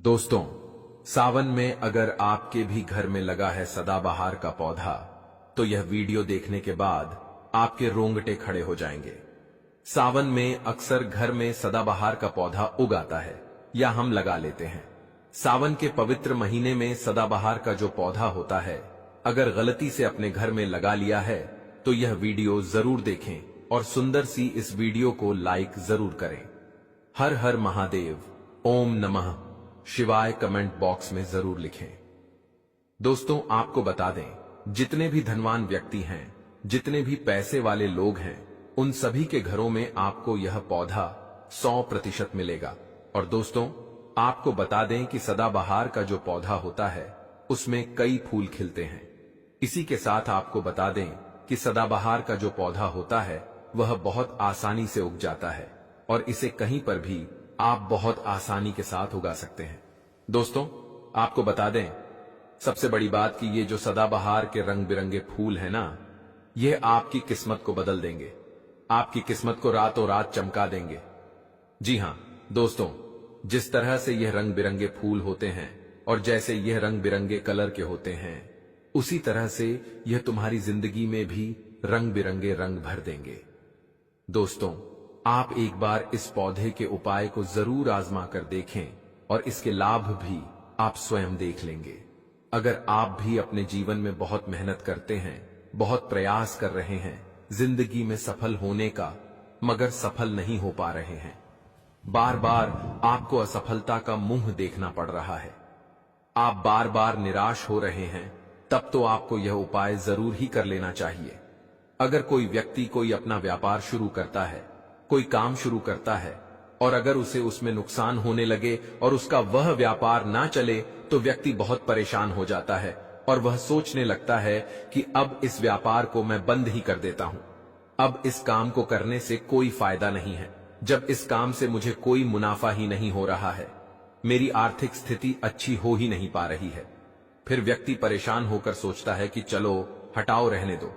दोस्तों, सावन में अगर आपके भी घर में लगा है सदाबहार का पौधा, तो यह वीडियो देखने के बाद आपके रोंगटे खड़े हो जाएंगे। सावन में अक्सर घर में सदाबहार का पौधा उग आता है या हम लगा लेते हैं। सावन के पवित्र महीने में सदाबहार का जो पौधा होता है, अगर गलती से अपने घर में लगा लिया है तो यह वीडियो जरूर देखें और सुंदर सी इस वीडियो को लाइक जरूर करें। हर हर महादेव, ओम नमः शिवाय कमेंट बॉक्स में जरूर लिखें। दोस्तों, आपको बता दें, जितने भी धनवान व्यक्ति हैं, जितने भी पैसे वाले लोग हैं, उन सभी के घरों में आपको यह पौधा 100% मिलेगा। और दोस्तों, आपको बता दें कि सदाबहार का जो पौधा होता है उसमें कई फूल खिलते हैं। इसी के साथ आपको बता दें कि सदाबहार का जो पौधा होता है वह बहुत आसानी से उग जाता है और इसे कहीं पर भी आप बहुत आसानी के साथ उगा सकते हैं। दोस्तों, आपको बता दें, सबसे बड़ी बात कि ये जो सदाबहार के रंग बिरंगे फूल हैं ना, ये आपकी किस्मत को बदल देंगे, आपकी किस्मत को रातों रात चमका देंगे। जी हां दोस्तों, जिस तरह से यह रंग बिरंगे फूल होते हैं और जैसे यह रंग बिरंगे कलर के होते हैं, उसी तरह से यह तुम्हारी जिंदगी में भी रंग बिरंगे रंग भर देंगे। दोस्तों, आप एक बार इस पौधे के उपाय को जरूर आजमा कर देखें और इसके लाभ भी आप स्वयं देख लेंगे। अगर आप भी अपने जीवन में बहुत मेहनत करते हैं, बहुत प्रयास कर रहे हैं जिंदगी में सफल होने का, मगर सफल नहीं हो पा रहे हैं, बार बार आपको असफलता का मुंह देखना पड़ रहा है, आप बार बार निराश हो रहे हैं, तब तो आपको यह उपाय जरूर ही कर लेना चाहिए। अगर कोई व्यक्ति कोई अपना व्यापार शुरू करता है, कोई काम शुरू करता है और अगर उसे उसमें नुकसान होने लगे और उसका वह व्यापार ना चले, तो व्यक्ति बहुत परेशान हो जाता है और वह सोचने लगता है कि अब इस व्यापार को मैं बंद ही कर देता हूं, अब इस काम को करने से कोई फायदा नहीं है, जब इस काम से मुझे कोई मुनाफा ही नहीं हो रहा है, मेरी आर्थिक स्थिति अच्छी हो ही नहीं पा रही है। फिर व्यक्ति परेशान होकर सोचता है कि चलो हटाओ, रहने दो,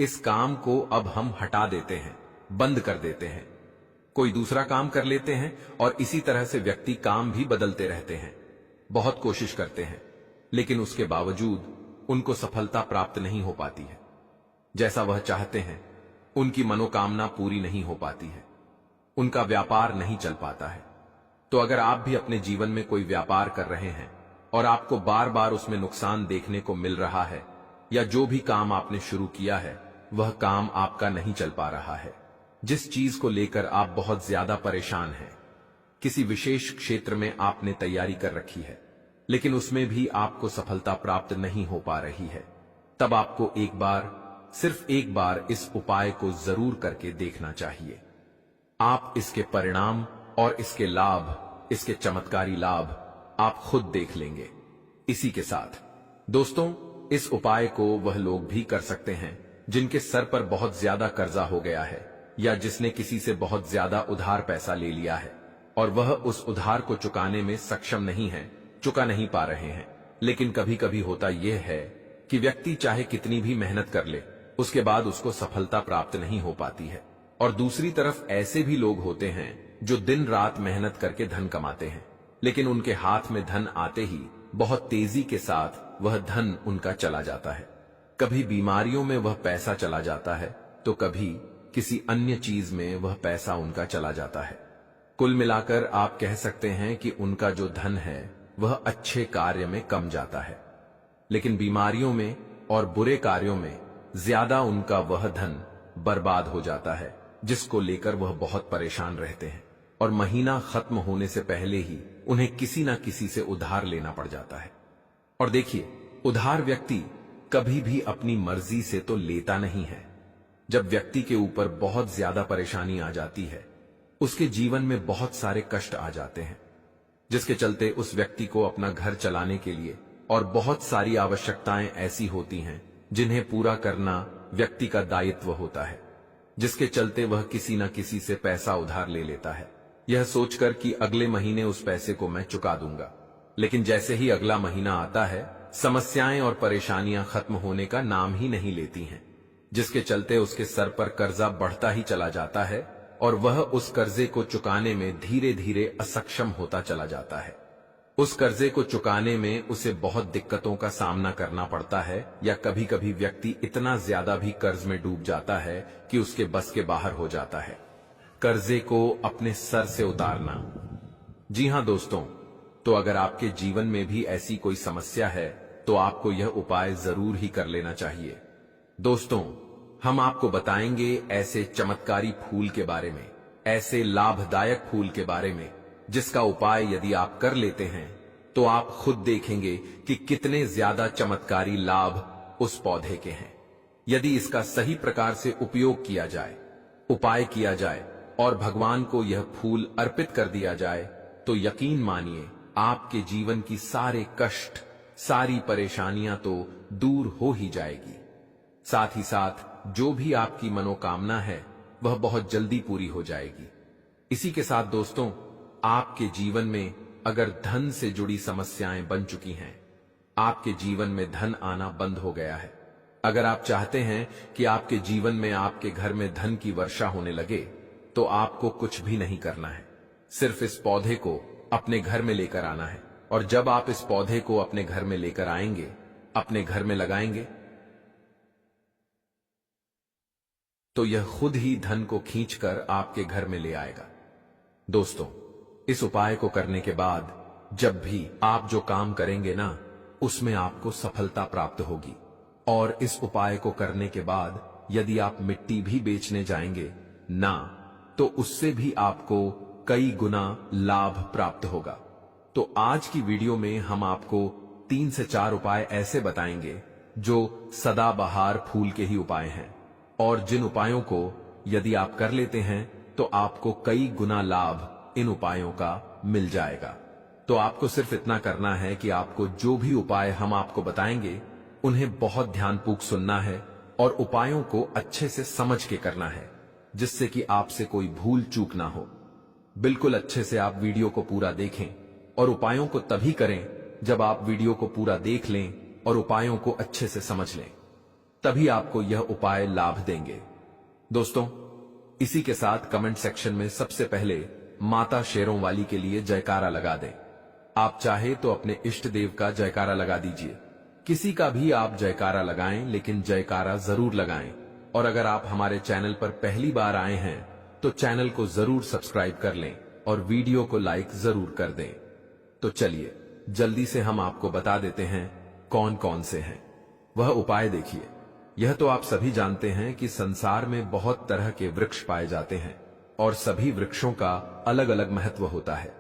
इस काम को अब हम हटा देते हैं, बंद कर देते हैं, कोई दूसरा काम कर लेते हैं। और इसी तरह से व्यक्ति काम भी बदलते रहते हैं, बहुत कोशिश करते हैं, लेकिन उसके बावजूद उनको सफलता प्राप्त नहीं हो पाती है। जैसा वह चाहते हैं उनकी मनोकामना पूरी नहीं हो पाती है, उनका व्यापार नहीं चल पाता है। तो अगर आप भी अपने जीवन में कोई व्यापार कर रहे हैं और आपको बार बार उसमें नुकसान देखने को मिल रहा है, या जो भी काम आपने शुरू किया है वह काम आपका नहीं चल पा रहा है, जिस चीज को लेकर आप बहुत ज्यादा परेशान हैं, किसी विशेष क्षेत्र में आपने तैयारी कर रखी है लेकिन उसमें भी आपको सफलता प्राप्त नहीं हो पा रही है, तब आपको एक बार, सिर्फ एक बार इस उपाय को जरूर करके देखना चाहिए। आप इसके परिणाम और इसके लाभ, इसके चमत्कारी लाभ आप खुद देख लेंगे। इसी के साथ दोस्तों, इस उपाय को वह लोग भी कर सकते हैं जिनके सर पर बहुत ज्यादा कर्जा हो गया है, या जिसने किसी से बहुत ज्यादा उधार पैसा ले लिया है और वह उस उधार को चुकाने में सक्षम नहीं है, चुका नहीं पा रहे हैं। लेकिन कभी कभी होता यह है कि व्यक्ति चाहे कितनी भी मेहनत कर ले, उसके बाद उसको सफलता प्राप्त नहीं हो पाती है। और दूसरी तरफ ऐसे भी लोग होते हैं जो दिन रात मेहनत करके धन कमाते हैं, लेकिन उनके हाथ में धन आते ही बहुत तेजी के साथ वह धन उनका चला जाता है। कभी बीमारियों में वह पैसा चला जाता है, तो कभी किसी अन्य चीज में वह पैसा उनका चला जाता है। कुल मिलाकर आप कह सकते हैं कि उनका जो धन है वह अच्छे कार्य में कम जाता है, लेकिन बीमारियों में और बुरे कार्यों में ज्यादा उनका वह धन बर्बाद हो जाता है, जिसको लेकर वह बहुत परेशान रहते हैं और महीना खत्म होने से पहले ही उन्हें किसी ना किसी से उधार लेना पड़ जाता है। और देखिए, उधार व्यक्ति कभी भी अपनी मर्जी से तो लेता नहीं है। जब व्यक्ति के ऊपर बहुत ज्यादा परेशानी आ जाती है, उसके जीवन में बहुत कष्ट कष्ट आ जाते हैं, जिसके चलते उस व्यक्ति को अपना घर चलाने के लिए और बहुत सारी आवश्यकताएं ऐसी होती हैं जिन्हें पूरा करना व्यक्ति का दायित्व होता है, जिसके चलते वह किसी न किसी से पैसा उधार ले लेता है, यह सोचकर कि अगले महीने उस पैसे को मैं चुका दूंगा। लेकिन जैसे ही अगला महीना आता है, समस्याएं और परेशानियां खत्म होने का नाम ही नहीं लेती हैं, जिसके चलते उसके सर पर कर्जा बढ़ता ही चला जाता है और वह उस कर्जे को चुकाने में धीरे धीरे असक्षम होता चला जाता है। उस कर्जे को चुकाने में उसे बहुत दिक्कतों का सामना करना पड़ता है, या कभी कभी व्यक्ति इतना ज्यादा भी कर्ज में डूब जाता है कि उसके बस के बाहर हो जाता है। कर्जे को अपने सर से उतारना। जी हां दोस्तों, तो अगर आपके जीवन में भी ऐसी कोई समस्या है तो आपको यह उपाय जरूर ही कर लेना चाहिए। दोस्तों, हम आपको बताएंगे ऐसे चमत्कारी फूल के बारे में, ऐसे लाभदायक फूल के बारे में जिसका उपाय यदि आप कर लेते हैं तो आप खुद देखेंगे कि कितने ज्यादा चमत्कारी लाभ उस पौधे के हैं। यदि इसका सही प्रकार से उपयोग किया जाए, उपाय किया जाए और भगवान को यह फूल अर्पित कर दिया जाए तो यकीन मानिए आपके जीवन की सारे कष्ट, सारी परेशानियां तो दूर हो ही जाएगी। साथ ही साथ जो भी आपकी मनोकामना है वह बहुत जल्दी पूरी हो जाएगी। इसी के साथ दोस्तों, आपके जीवन में अगर धन से जुड़ी समस्याएं बन चुकी हैं, आपके जीवन में धन आना बंद हो गया है, अगर आप चाहते हैं कि आपके जीवन में, आपके घर में धन की वर्षा होने लगे, तो आपको कुछ भी नहीं करना है। सिर्फ इस पौधे को अपने घर में लेकर आना है, और जब आप इस पौधे को अपने घर में लेकर आएंगे, अपने घर में लगाएंगे, तो यह खुद ही धन को खींचकर आपके घर में ले आएगा। दोस्तों, इस उपाय को करने के बाद जब भी आप जो काम करेंगे ना, उसमें आपको सफलता प्राप्त होगी। और इस उपाय को करने के बाद यदि आप मिट्टी भी बेचने जाएंगे ना, तो उससे भी आपको कई गुना लाभ प्राप्त होगा। तो आज की वीडियो में हम आपको 3 से 4 उपाय ऐसे बताएंगे जो सदाबहार फूल के ही उपाय हैं, और जिन उपायों को यदि आप कर लेते हैं तो आपको कई गुना लाभ इन उपायों का मिल जाएगा। तो आपको सिर्फ इतना करना है कि आपको जो भी उपाय हम आपको बताएंगे उन्हें बहुत ध्यानपूर्वक सुनना है और उपायों को अच्छे से समझ के करना है, जिससे कि आपसे कोई भूल चूक ना हो। बिल्कुल अच्छे से आप वीडियो को पूरा देखें, और उपायों को तभी करें जब आप वीडियो को पूरा देख लें और उपायों को अच्छे से समझ लें, तभी आपको यह उपाय लाभ देंगे। दोस्तों, इसी के साथ कमेंट सेक्शन में सबसे पहले माता शेरों वाली के लिए जयकारा लगा दें। आप चाहे तो अपने इष्ट देव का जयकारा लगा दीजिए, किसी का भी आप जयकारा लगाएं, लेकिन जयकारा जरूर लगाएं। और अगर आप हमारे चैनल पर पहली बार आए हैं तो चैनल को जरूर सब्सक्राइब कर लें और वीडियो को लाइक जरूर कर दें। तो चलिए जल्दी से हम आपको बता देते हैं कौन कौन से हैं वह उपाय। देखिए, यह तो आप सभी जानते हैं कि संसार में बहुत तरह के वृक्ष पाए जाते हैं और सभी वृक्षों का अलग अलग महत्व होता है।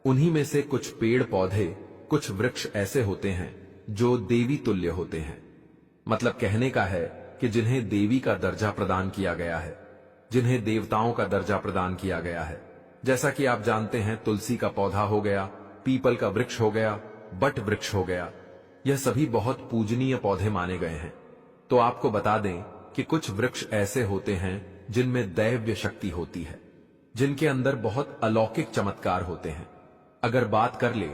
उन्हीं में से कुछ पेड़ पौधे, कुछ वृक्ष ऐसे होते हैं जो देवी तुल्य होते हैं। मतलब कहने का है कि जिन्हें देवी का दर्जा प्रदान किया गया है, जिन्हें देवताओं का दर्जा प्रदान किया गया है। जैसा कि आप जानते हैं, तुलसी का पौधा हो गया, पीपल का वृक्ष हो गया, बट वृक्ष हो गया, यह सभी बहुत पूजनीय पौधे माने गए हैं। तो आपको बता दें कि कुछ वृक्ष ऐसे होते हैं जिनमें दैव्य शक्ति होती है, जिनके अंदर बहुत अलौकिक चमत्कार होते हैं। अगर बात कर ले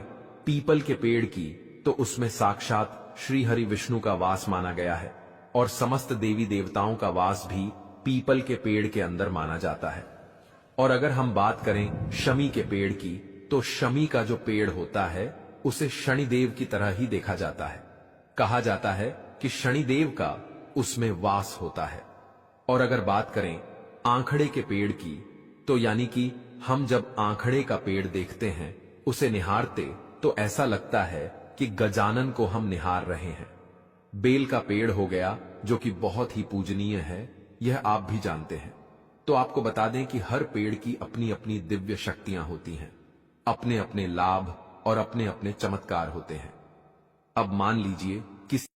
पीपल के पेड़ की, तो उसमें साक्षात श्री हरि विष्णु का वास माना गया है, और समस्त देवी देवताओं का वास भी पीपल के पेड़ के अंदर माना जाता है। और अगर हम बात करें शमी के पेड़ की, तो शमी का जो पेड़ होता है उसे शनिदेव की तरह ही देखा जाता है। कहा जाता है कि शनिदेव का उसमें वास होता है। और अगर बात करें आंखड़े के पेड़ की, तो यानी कि हम जब आंखड़े का पेड़ देखते हैं, उसे निहारते, तो ऐसा लगता है कि गजानन को हम निहार रहे हैं। बेल का पेड़ हो गया, जो कि बहुत ही पूजनीय है, यह आप भी जानते हैं। तो आपको बता दें कि हर पेड़ की अपनी अपनी दिव्य शक्तियां होती हैं, अपने अपने लाभ और अपने अपने चमत्कार होते हैं। अब मान लीजिए